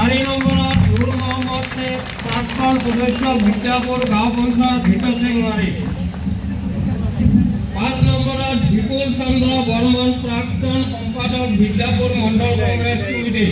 4 নম্বৰত নুৰ মহম্মদ শেখ প্ৰাক্তন সদস্য বিদ্যাপুৰ গাঁও পঞ্চায়ত ভিতৰচেংমাৰী। 5 নম্বৰত বিপুল চন্দ্ৰ বৰ্মন প্ৰাক্তন সম্পাদক বিদ্যাপুৰ মণ্ডল কংগ্ৰেছ কমিটি।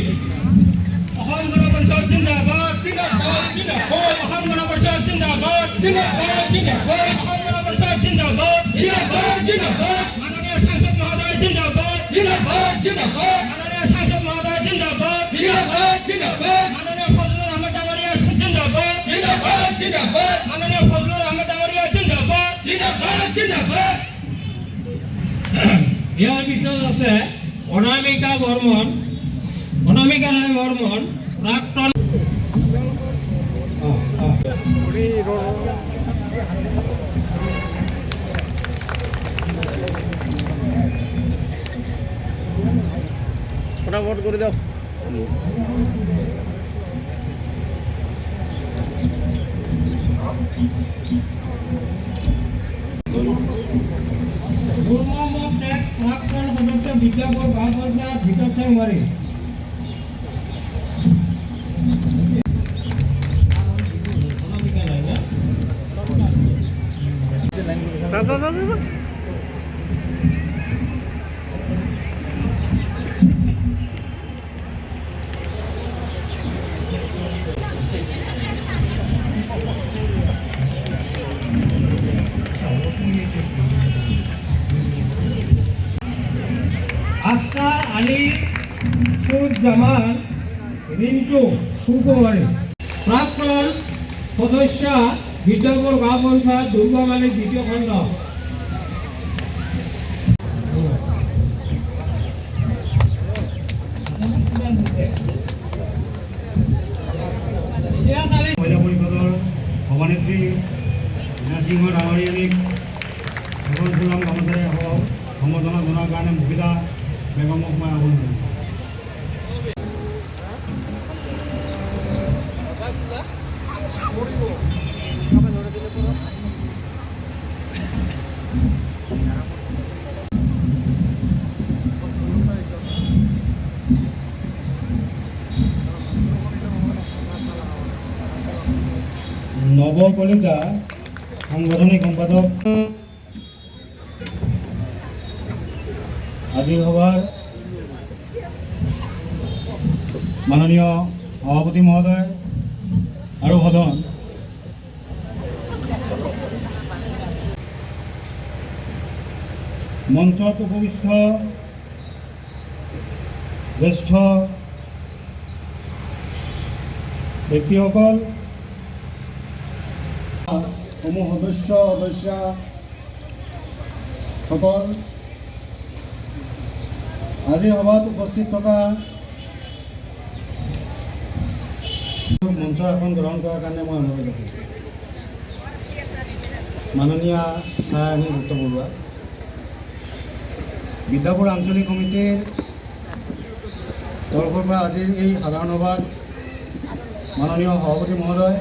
অসম গণ পৰিষদ জিন্দাবাদ জিন্দাবাদ জিন্দাবাদ অসম গণ পৰিষদ জিন্দাবাদ জিন্দাবাদ জিন্দাবাদ অসম গণ পৰিষদ জিন্দাবাদ জিন্দাবাদ জিন্দাবাদ মাননীয় সাংসদ মহোদয় জিন্দাবাদ জিন্দাবাদ জিন্দাবাদ মাননীয় সাংসদ মহোদয় জিন্দাবাদ জিন্দাবাদ জিন্দাবাদ মাননীয় ফজলুর আহমেদ ডাঙৰীয়া জিন্দাবাদ জিন্দাবাদ জিন্দাবাদ মাননীয় ফজলুৰ আহমেদ ডাঙৰীয়া জিন্দাবাদ জিন্দাবাদ জিন্দাবাদ। ইয়াৰ পিছত আছে অনামিকা ৰায় বৰ্মন প্ৰাক্তন ফটাফট কৰে দাও। নুৰ মহম্মদ শেখ প্ৰাক্তন সদস্য বিদ্যাপুৰ গাঁও পঞ্চায়েত ভিতৰচেংমাৰী। আফতাৰ আলী সুজ্জামান ৰিন্টু সুকুমাৰী প্ৰাক্তন সদস্য বিদ্যাপুৰ গাঁও পঞ্চায়েত দুৰ্গামালী দ্বিতীয় খণ্ড। মহিলা পৰিষদৰ সভানেত্ৰী মীনা সিংহ ডাঙৰীয়ানীক এখন চোলাম গামোচাৰে সম্বৰ্ধনা জনোৱাৰ কাৰণে মহিলা বেগমক মই আহ্বান জনাইছোঁ। নৱ কলিতা সাংগঠনিক সম্পাদক আজিৰ সভাৰ মাননীয় সভাপতি মহোদয় আৰু সদন, মঞ্চত উপবিষ্ট জ্যেষ্ঠ ব্যক্তিসকল, সমূহ সদস্যসকল, আজিৰ সভাত উপস্থিত থকা মঞ্চৰ আসন গ্ৰহণ কৰাৰ কাৰণে মই অনুৰোধ কৰিছোঁ। মাননীয় ছায়ানী দত্ত বৰুৱা, বিদ্যাপুৰ আঞ্চলিক সমিতিৰ তৰফৰ পৰা আজিৰ এই সাধাৰণ সভাত মাননীয় সভাপতি মহোদয়,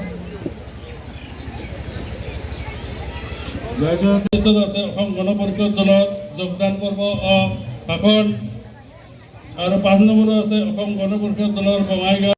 পিছত আছে অসম গণ পৰিষদ দলত যোগদান পৰ্ব ভাষণ, আৰু 5 নম্বৰত আছে অসম গণ পৰিষদ দলৰ বঙাইগাঁও